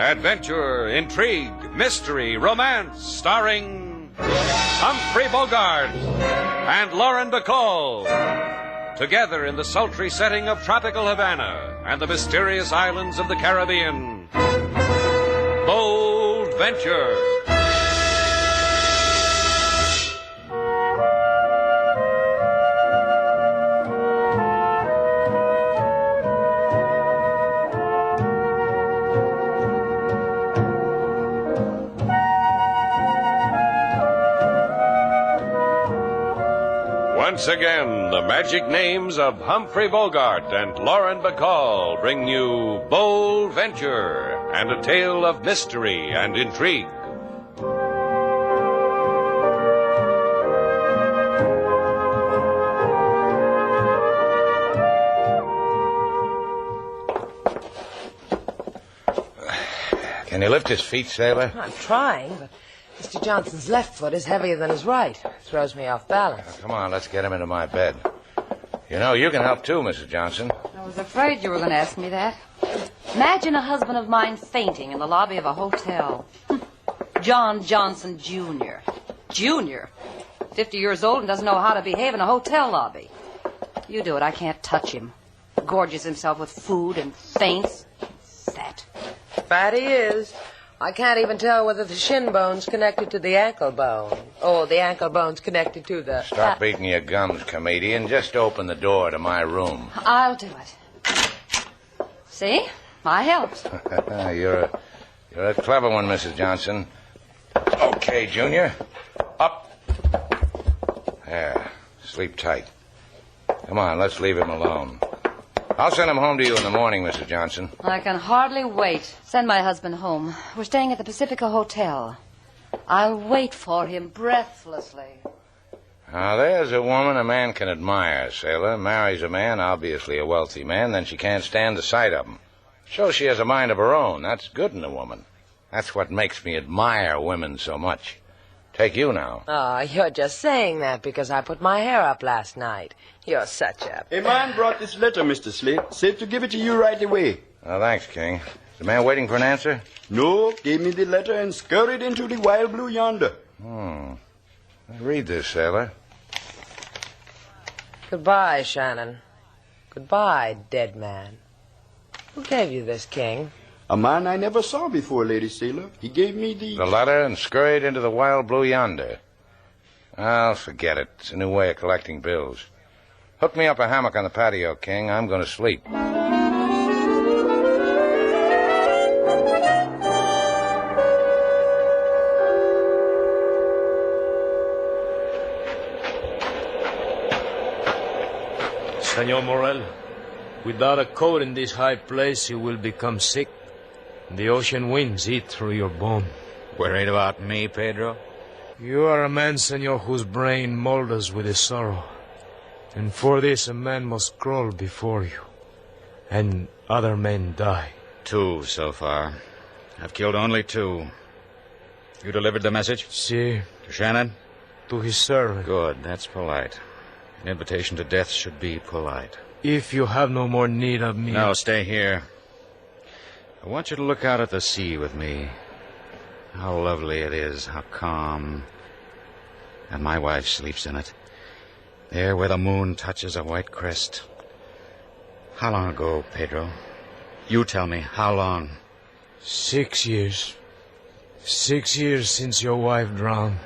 Adventure, intrigue, mystery, romance, starring Humphrey Bogart and Lauren Bacall. Together in the sultry setting of tropical Havana and the mysterious islands of the Caribbean. Bold Venture. Once again, the magic names of Humphrey Bogart and Lauren Bacall bring you Bold Venture and a tale of mystery and intrigue. Can you lift his feet, sailor? I'm trying, but Mr. Johnson's left foot is heavier than his right. Throws me off balance. Come on, let's get him into my bed. You know, you can help too, Mrs. Johnson. I was afraid you were going to ask me that. Imagine a husband of mine fainting in the lobby of a hotel. John Johnson, Jr. Junior. 50 years old and doesn't know how to behave in a hotel lobby. You do it, I can't touch him. Gorges himself with food and faints. Fat. Fat he is. I can't even tell whether the shin bone's connected to the ankle bone or the ankle bone's connected to the... Stop beating your gums, comedian. Just open the door to my room. I'll do it. See? I helped. You're a clever one, Mrs. Johnson. Okay, Junior. Up. There. Sleep tight. Come on, let's leave him alone. I'll send him home to you in the morning, Mrs. Johnson. I can hardly wait. Send my husband home. We're staying at the Pacifica Hotel. I'll wait for him breathlessly. Now, there's a woman a man can admire, sailor. Marries a man, obviously a wealthy man, then she can't stand the sight of him. Shows she has a mind of her own. That's good in a woman. That's what makes me admire women so much. Take you now. Oh, you're just saying that because I put my hair up last night. You're such a... A man brought this letter, Mr. Slade. Said to give it to you right away. Oh, thanks, King. Is the man waiting for an answer? No, gave me the letter and scurried into the wild blue yonder. Read this, sailor. Goodbye, Shannon. Goodbye, dead man. Who gave you this, King? A man I never saw before, Lady Sailor. He gave me the letter and scurried into the wild blue yonder. I'll forget it. It's a new way of collecting bills. Hook me up a hammock on the patio, King. I'm going to sleep. Senor Morel, without a coat in this high place, you will become sick. The ocean winds eat through your bone. Worried about me, Pedro? You are a man, senor, whose brain molders with his sorrow. And for this, a man must crawl before you. And other men die. 2 so far. I've killed only 2. You delivered the message? Si. To Shannon? To his servant. Good, that's polite. An invitation to death should be polite. If you have no more need of me... No, stay here. I want you to look out at the sea with me. How lovely it is, how calm. And my wife sleeps in it. There where the moon touches a white crest. How long ago, Pedro? You tell me, how long? 6 years. 6 years since your wife drowned.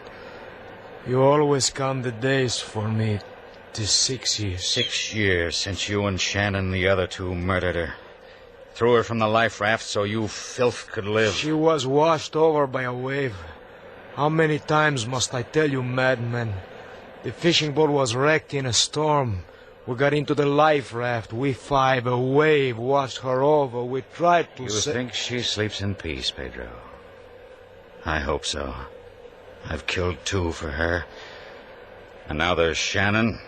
You always count the days for me. 'Tis 6 years. 6 years since you and Shannon, the other 2, murdered her. Threw her from the life raft so you filth could live. She was washed over by a wave. How many times must I tell you, madman? The fishing boat was wrecked in a storm. We got into the life raft. We 5, a wave washed her over. We tried to... You think she sleeps in peace, Pedro? I hope so. I've killed 2 for her. And now there's Shannon.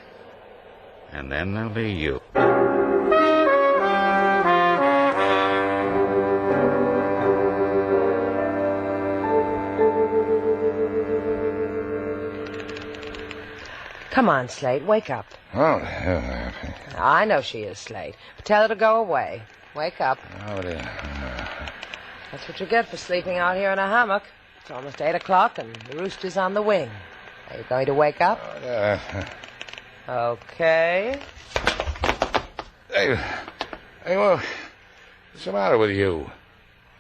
And then there'll be you. Come on, Slate, wake up. Oh, I know she is, Slate. But tell her to go away. Wake up. Oh, dear. That's what you get for sleeping out here in a hammock. It's almost 8 o'clock and the rooster's on the wing. Are you going to wake up? Okay. Hey, what's the matter with you?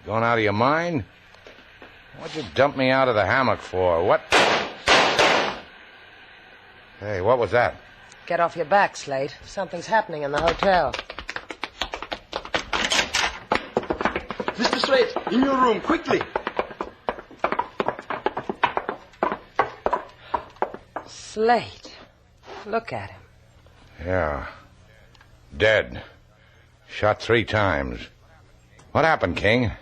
Going out of your mind? What'd you dump me out of the hammock for? What? Hey, what was that? Get off your back, Slate. Something's happening in the hotel. Mr. Slate, in your room, quickly. Slate. Look at him. Yeah. Dead. Shot 3 times. What happened, King?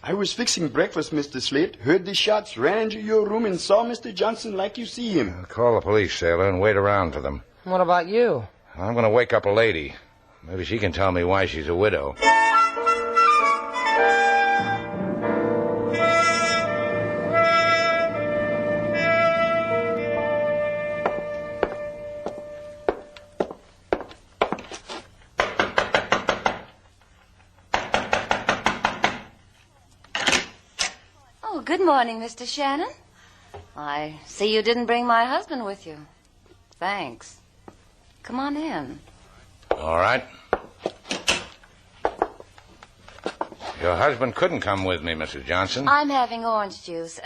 I was fixing breakfast, Mr. Slate. Heard the shots, ran into your room and saw Mr. Johnson like you see him. Call the police, sailor, and wait around for them. What about you? I'm going to wake up a lady. Maybe she can tell me why she's a widow. Good morning, Mr. Shannon. I see you didn't bring my husband with you. Thanks. Come on in. All right. Your husband couldn't come with me, Mrs. Johnson. I'm having orange juice.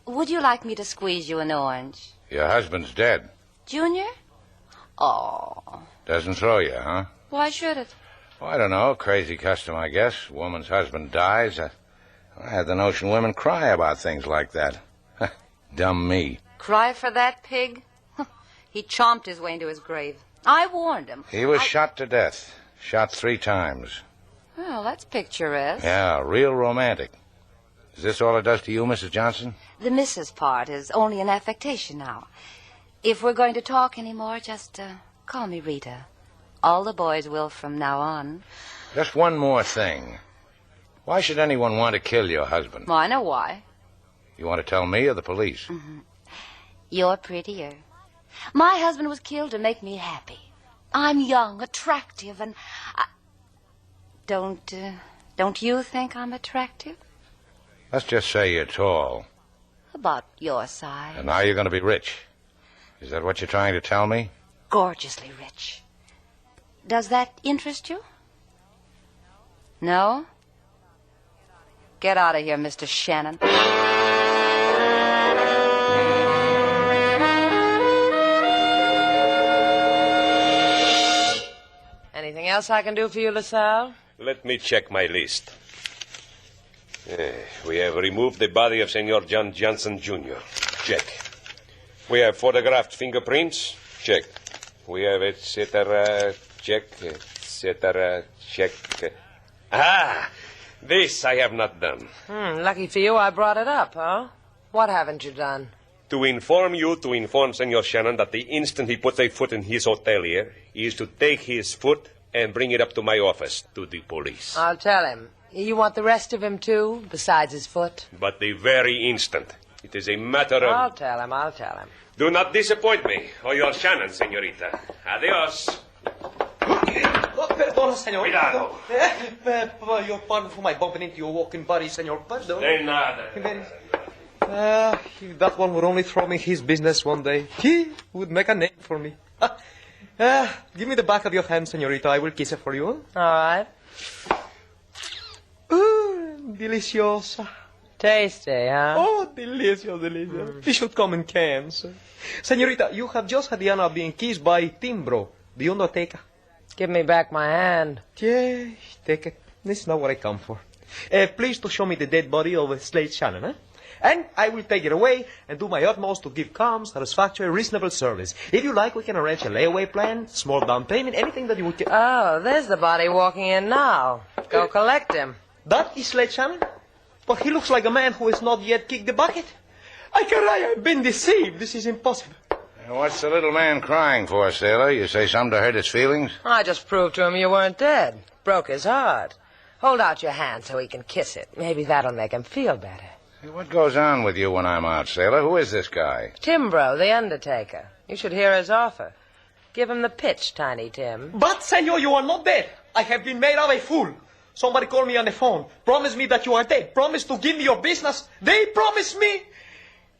Would you like me to squeeze you an orange? Your husband's dead. Junior? Oh. Doesn't throw you, huh? Why should it? Oh, I don't know. Crazy custom, I guess. Woman's husband dies. I had the notion women cry about things like that. Dumb me. Cry for that pig? He chomped his way into his grave. I warned him. He was shot to death. Shot 3 times. Well, that's picturesque. Yeah, real romantic. Is this all it does to you, Mrs. Johnson? The Mrs. part is only an affectation now. If we're going to talk anymore, just call me Rita. All the boys will from now on. Just one more thing. Why should anyone want to kill your husband? Well, I know why. You want to tell me or the police? Mm-hmm. You're prettier. My husband was killed to make me happy. I'm young, attractive, and don't you think I'm attractive? Let's just say you're tall. About your size. And now you're going to be rich. Is that what you're trying to tell me? Gorgeously rich. Does that interest you? No? Get out of here, Mr. Shannon. Anything else I can do for you, LaSalle? Let me check my list. We have removed the body of Senor John Johnson, Jr. Check. We have photographed fingerprints. Check. We have etc. Check. Etc. Check. Ah! This I have not done. Lucky for you I brought it up, huh? What haven't you done? To inform Senor Shannon that the instant he puts a foot in his hotel here, he is to take his foot and bring it up to my office, to the police. I'll tell him. You want the rest of him, too, besides his foot? But the very instant. It is a matter of... I'll tell him. Do not disappoint me, or your Shannon, senorita. Adios. Oh, perdona, senor. Cuidado. Your pardon for my bumping into your walking body, senor. Pardon. De nada. If that one would only throw me his business one day, he would make a name for me. Give me the back of your hand, senorita. I will kiss it for you. All right. Deliciosa. Tasty, huh? Oh, delicious. It should come in cans. Senorita, you have just had the honor of being kissed by Timbro, the undertaker. Give me back my hand. Yes, take it. This is not what I come for. Please to show me the dead body of Slade Shannon, eh? And I will take it away and do my utmost to give calm, satisfactory, reasonable service. If you like, we can arrange a layaway plan, small down payment, anything that you would... Oh, there's the body walking in now. Go collect him. That is Slade Shannon? But he looks like a man who has not yet kicked the bucket. I've been deceived. This is impossible. What's the little man crying for, sailor? You say something to hurt his feelings? I just proved to him you weren't dead. Broke his heart. Hold out your hand so he can kiss it. Maybe that'll make him feel better. Hey, what goes on with you when I'm out, sailor? Who is this guy? Timbro, the undertaker. You should hear his offer. Give him the pitch, Tiny Tim. But, senor, you are not dead. I have been made of a fool. Somebody call me on the phone. Promise me that you are dead. Promise to give me your business. They promise me.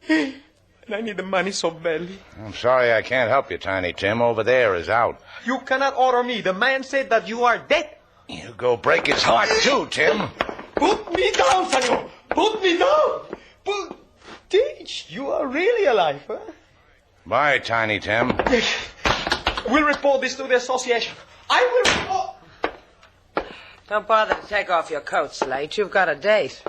And I need the money so badly. I'm sorry I can't help you, Tiny Tim. Over there is out. You cannot order me. The man said that you are dead. You go break his heart, too, Tim. Put me down, senor. Put me down. Teach, you are really alive, huh? Bye, Tiny Tim. We'll report this to the association. I will report. Don't bother to take off your coat, Slate. You've got a date.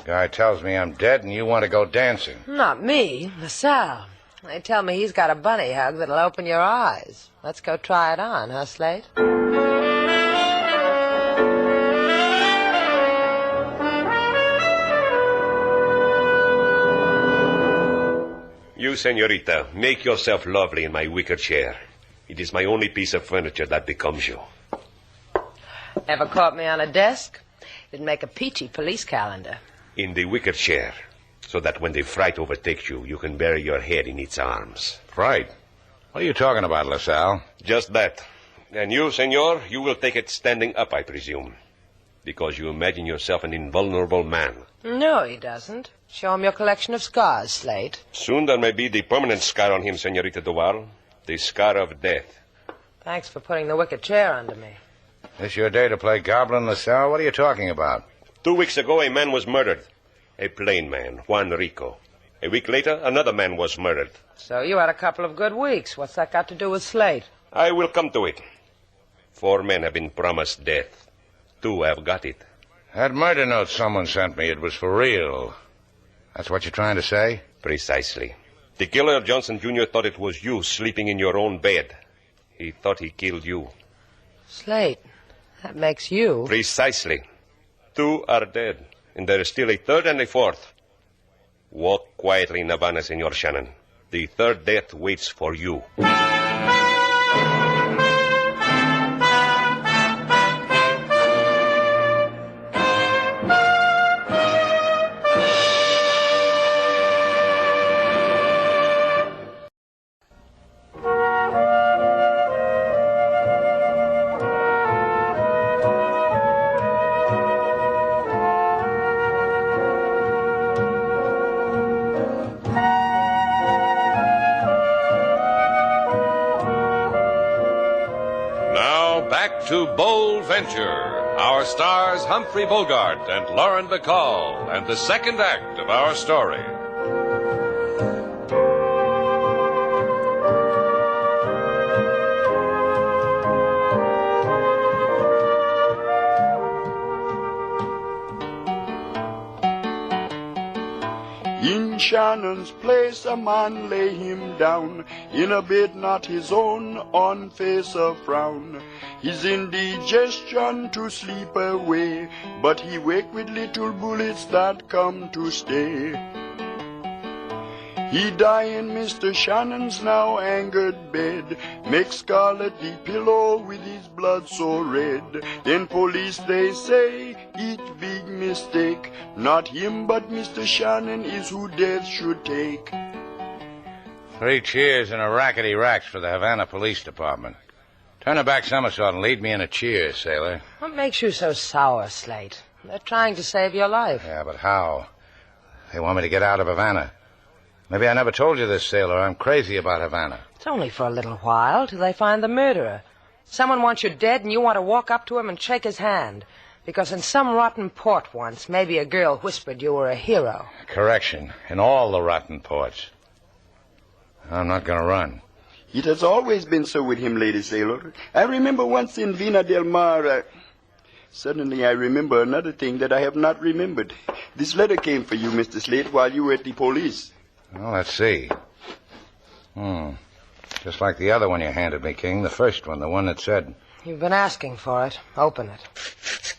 Guy tells me I'm dead and you want to go dancing. Not me, LaSalle. They tell me he's got a bunny hug that'll open your eyes. Let's go try it on, huh, Slate? You, senorita, make yourself lovely in my wicker chair. It is my only piece of furniture that becomes you. Ever caught me on a desk? It'd make a peachy police calendar. In the wicker chair, so that when the fright overtakes you, you can bury your head in its arms. Fright? What are you talking about, LaSalle? Just that. And you, senor, you will take it standing up, I presume. Because you imagine yourself an invulnerable man. No, he doesn't. Show him your collection of scars, Slate. Soon there may be the permanent scar on him, senorita Duval. The scar of death. Thanks for putting the wicker chair under me. This your day to play goblin, LaSalle? What are you talking about? 2 weeks ago, a man was murdered. A plain man, Juan Rico. A week later, another man was murdered. So you had a couple of good weeks. What's that got to do with Slate? I will come to it. 4 men have been promised death. 2 have got it. That murder note someone sent me, it was for real. That's what you're trying to say? Precisely. The killer, Johnson Jr., thought it was you sleeping in your own bed. He thought he killed you. Slate, that makes you... Precisely. 2 are dead, and there is still a third and a fourth. Walk quietly in Havana, Senor Shannon. The third death waits for you. To Bold Venture, our stars Humphrey Bogart and Lauren Bacall, and the second act of our story. In Shannon's place a man lay him down, in a bed not his own, on face a frown. His indigestion to sleep away, but he wake with little bullets that come to stay. He die in Mr. Shannon's now angered bed, make scarlet the pillow with his blood so red. Then police they say, it big mistake, not him but Mr. Shannon is who death should take. 3 cheers and a rackety racks for the Havana Police Department. Turn a back somersault and lead me in a cheer, sailor. What makes you so sour, Slate? They're trying to save your life. Yeah, but how? They want me to get out of Havana. Maybe I never told you this, sailor. I'm crazy about Havana. It's only for a little while, till they find the murderer. Someone wants you dead, and you want to walk up to him and shake his hand. Because in some rotten port once, maybe a girl whispered you were a hero. Correction. In all the rotten ports. I'm not going to run. It has always been so with him, Lady Sailor. I remember once in Vina del Mar... Suddenly I remember another thing that I have not remembered. This letter came for you, Mr. Slate, while you were at the police. Well, let's see. Just like the other one you handed me, King. The first one, the one that said... You've been asking for it. Open it.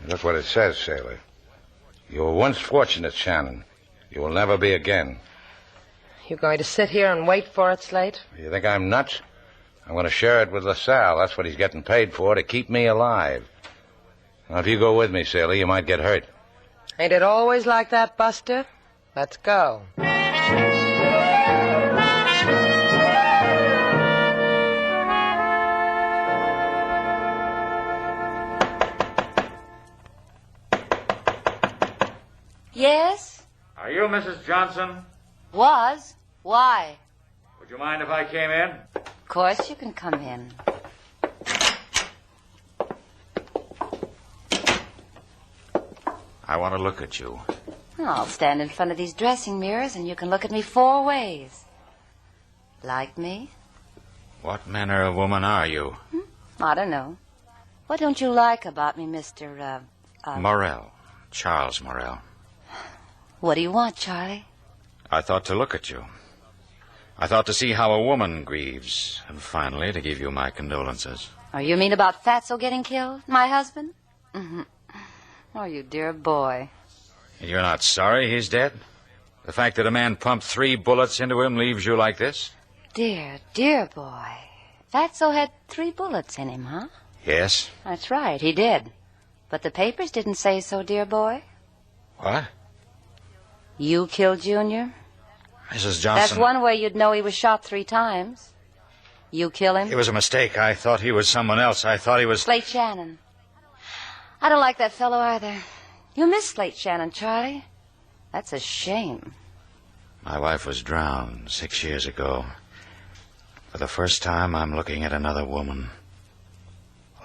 Look what it says, sailor. You were once fortunate, Shannon. You will never be again. You going to sit here and wait for it, Slate? You think I'm nuts? I'm going to share it with LaSalle. That's what he's getting paid for, to keep me alive. Now, if you go with me, sailor, you might get hurt. Ain't it always like that, Buster? Let's go. Yes? Are you Mrs. Johnson? Was. Why? Would you mind if I came in? Of course you can come in. I want to look at you. I'll stand in front of these dressing mirrors and you can look at me 4 ways. Like me? What manner of woman are you? I don't know. What don't you like about me, Mr. Morrell. Charles Morrell. What do you want, Charlie? I thought to look at you. I thought to see how a woman grieves, and finally to give you my condolences. Oh, you mean about Fatso getting killed? My husband? Oh, you dear boy. You're not sorry he's dead? The fact that a man pumped 3 bullets into him leaves you like this? Dear, dear boy. Fatso had 3 bullets in him, huh? Yes. That's right, he did. But the papers didn't say so, dear boy. What? You killed Junior? Mrs. Johnson... That's one way you'd know he was shot 3 times. You kill him? It was a mistake. I thought he was someone else. I thought he was... Slate Shannon. I don't like that fellow either. You miss Slate Shannon, Charlie. That's a shame. My wife was drowned 6 years ago. For the first time, I'm looking at another woman.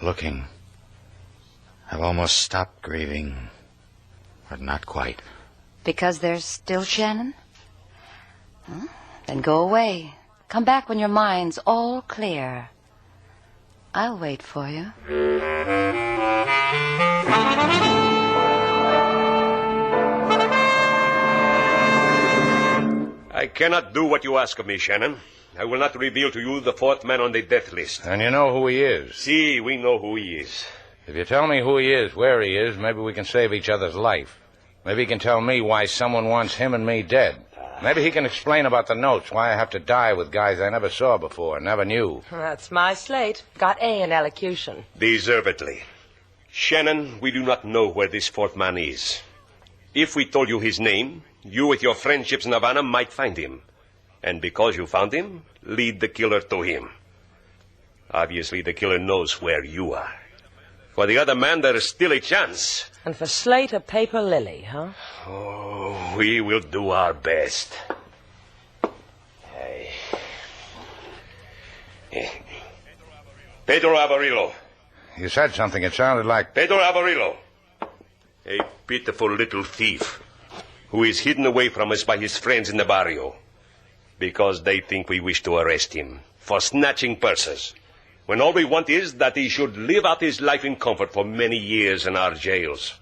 Looking. I've almost stopped grieving, but not quite. Because there's still Shannon? Then go away. Come back when your mind's all clear. I'll wait for you. I cannot do what you ask of me, Shannon. I will not reveal to you the 4th man on the death list. And you know who he is. See, we know who he is. If you tell me who he is, where he is, maybe we can save each other's life. Maybe he can tell me why someone wants him and me dead. Maybe he can explain about the notes, why I have to die with guys I never saw before, never knew. That's my slate. Got A in elocution. Deservedly. Shannon, we do not know where this 4th man is. If we told you his name, you with your friendships in Havana might find him. And because you found him, lead the killer to him. Obviously, the killer knows where you are. For the other man, there is still a chance. And for Slate, a paper lily, huh? Oh, we will do our best. Pedro Avarillo. You said something. It sounded like... Pedro Avarillo. A pitiful little thief who is hidden away from us by his friends in the barrio because they think we wish to arrest him for snatching purses, when all we want is that he should live out his life in comfort for many years in our jails.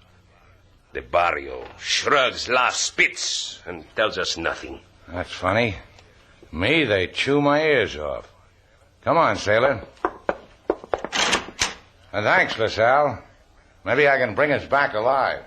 The barrio shrugs, laughs, spits, and tells us nothing. That's funny. Me, they chew my ears off. Come on, sailor. And thanks, LaSalle. Maybe I can bring us back alive.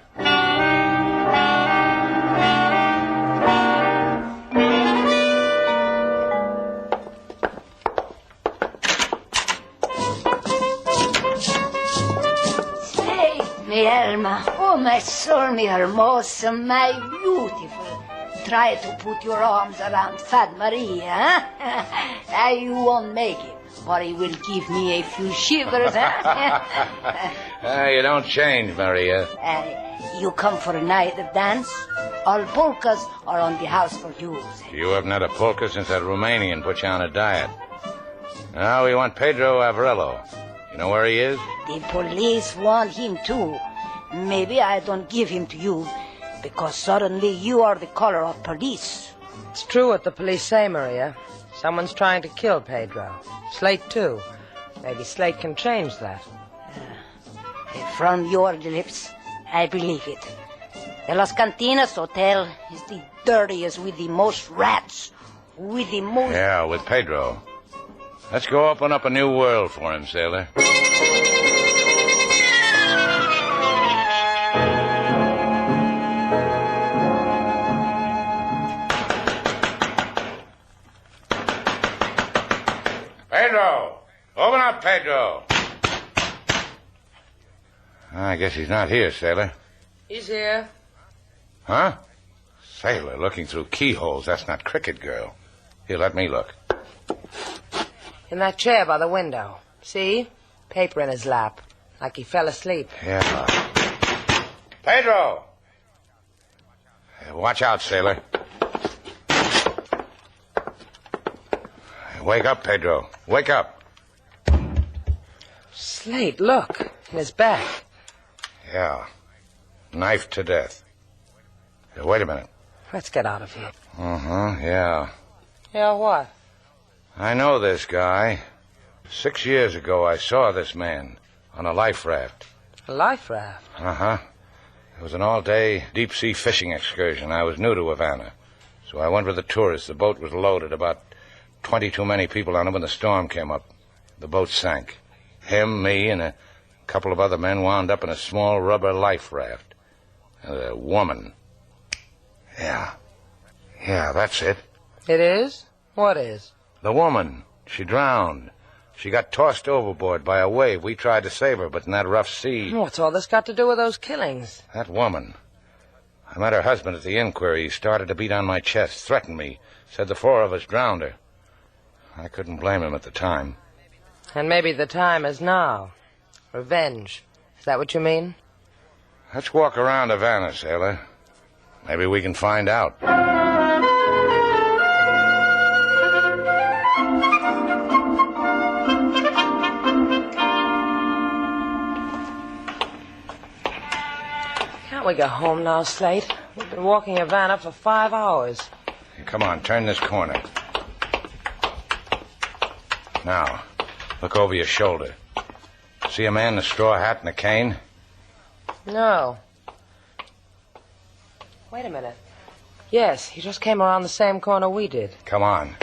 Mi Alma, oh my soul, mi hermosa, my beautiful. Try to put your arms around Fat Maria, huh? You won't make it, but he will give me a few shivers, huh? You don't change, Maria. You come for a night of dance? All polkas are on the house for you. You haven't had a polka since that Romanian put you on a diet. Now we want Pedro Avarillo. You know where he is? The police want him too. Maybe I don't give him to you because suddenly you are the caller of police. It's true what the police say, Maria. Someone's trying to kill Pedro. Slate, too. Maybe Slate can change that. From your lips, I believe it. The Las Cantinas Hotel is the dirtiest with the most rats. With the most... Yeah, with Pedro. Let's go open up a new world for him, sailor. Pedro! Open up, Pedro! I guess he's not here, sailor. He's here. Huh? Sailor looking through keyholes. That's not cricket, girl. Here, let me look. In that chair by the window. See? Paper in his lap. Like he fell asleep. Yeah. Pedro! Watch out, sailor. Wake up, Pedro. Wake up. Slate, look. In his back. Yeah. Knifed to death. Hey, wait a minute. Let's get out of here. Yeah. Yeah, what? I know this guy. 6 years ago, I saw this man on a life raft. A life raft? It was an all-day deep-sea fishing excursion. I was new to Havana, so I went with the tourists. The boat was loaded, about 20 too many people on it when the storm came up. The boat sank. Him, me, and a couple of other men wound up in a small rubber life raft. A woman. Yeah, that's it. It is? What is? The woman. She drowned. She got tossed overboard by a wave. We tried to save her, but in that rough sea... What's all this got to do with those killings? That woman. I met her husband at the inquiry. He started to beat on my chest, threatened me, said the 4 of us drowned her. I couldn't blame him at the time. And maybe the time is now. Revenge. Is that what you mean? Let's walk around Havana, sailor. Maybe we can find out. Can't we go home now, Slate? We've been walking Havana for 5 hours. Hey, come on, turn this corner. Now, look over your shoulder. See a man in a straw hat and a cane? No. Wait a minute. Yes, he just came around the same corner we did. Come on.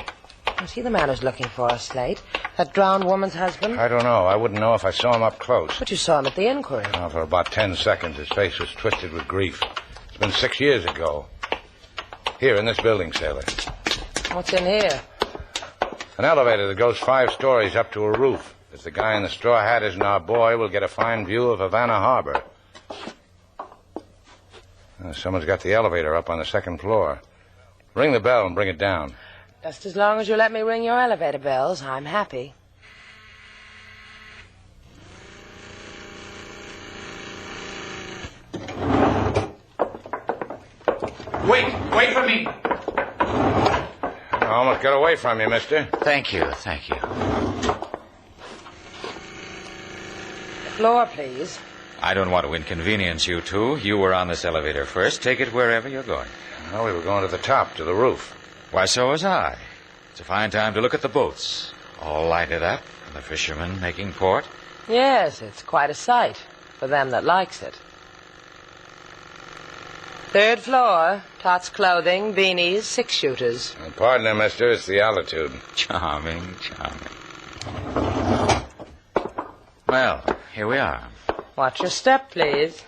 Was he the man who's looking for us, Slate? That drowned woman's husband? I don't know. I wouldn't know if I saw him up close. But you saw him at the inquiry. Oh, for about 10 seconds, his face was twisted with grief. It's been 6 years ago. Here, in this building, sailor. What's in here? An elevator that goes 5 stories up to a roof. If the guy in the straw hat isn't our boy, we'll get a fine view of Havana Harbor. Someone's got the elevator up on the 2nd floor. Ring the bell and bring it down. Just as long as you let me ring your elevator bells, I'm happy. Wait for me. I almost got away from you, mister. Thank you. Floor, please. I don't want to inconvenience you two. You were on this elevator first. Take it wherever you're going. Well, we were going to the top, to the roof. Why, so was I. It's a fine time to look at the boats. All lighted up, and the fishermen making port. Yes, it's quite a sight for them that likes it. 3rd floor, Tots clothing, beanies, 6-shooters. Pardon me, mister, it's the altitude. Charming. Well, here we are. Watch your step, please.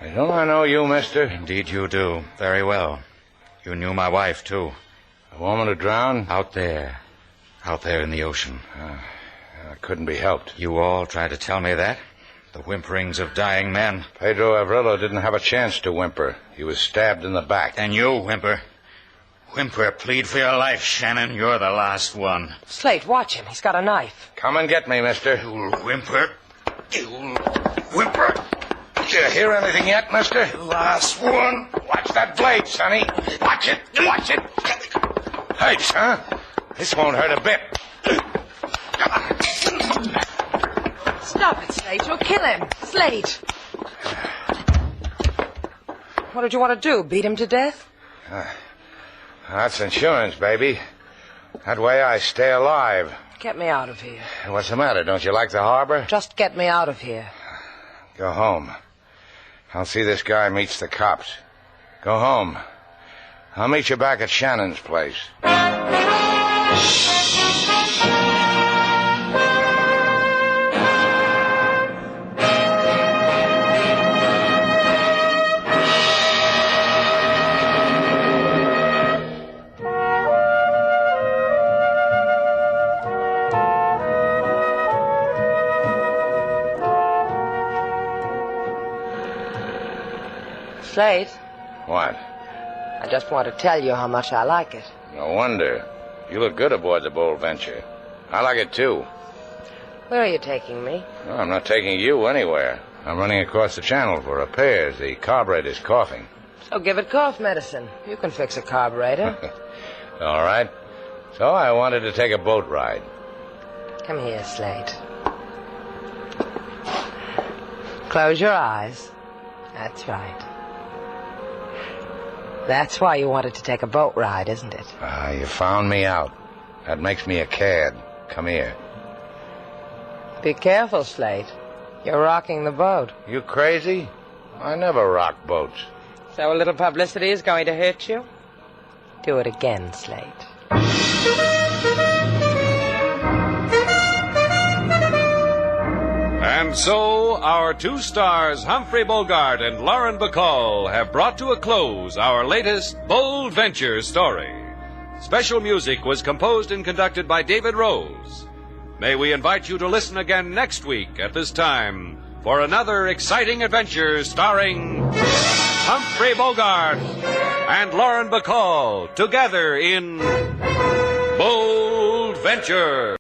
Don't I know you, mister? Indeed you do. Very well. You knew my wife, too. The woman who drowned? Out there in the ocean. It couldn't be helped. You all tried to tell me that? The whimperings of dying men. Pedro Avrilo didn't have a chance to whimper. He was stabbed in the back. And you, whimper. Whimper, plead for your life, Shannon. You're the last one. Slate, watch him. He's got a knife. Come and get me, mister. You'll whimper. You'll whimper. Did you hear anything yet, mister? Last one. Watch that blade, Sonny. Watch it. Hurts, huh? This won't hurt a bit. Stop it, Slate. You'll kill him. Slate. What did you want to do? Beat him to death? That's insurance, baby. That way I stay alive. Get me out of here. What's the matter? Don't you like the harbor? Just get me out of here. Go home. I'll see this guy meets the cops. Go home. I'll meet you back at Shannon's place. Slate, What? I just want to tell you how much I like it. No wonder. You look good aboard the Bold Venture. I like it, too. Where are you taking me? No, I'm not taking you anywhere. I'm running across the channel for repairs. The carburetor's coughing. So give it cough medicine. You can fix a carburetor. All right. So I wanted to take a boat ride. Come here, Slate. Close your eyes. That's right. That's why you wanted to take a boat ride, isn't it? You found me out. That makes me a cad. Come here. Be careful, Slate. You're rocking the boat. You crazy? I never rock boats. So a little publicity is going to hurt you? Do it again, Slate. And so, our two stars, Humphrey Bogart and Lauren Bacall, have brought to a close our latest Bold Venture story. Special music was composed and conducted by David Rose. May we invite you to listen again next week at this time for another exciting adventure starring Humphrey Bogart and Lauren Bacall together in Bold Venture.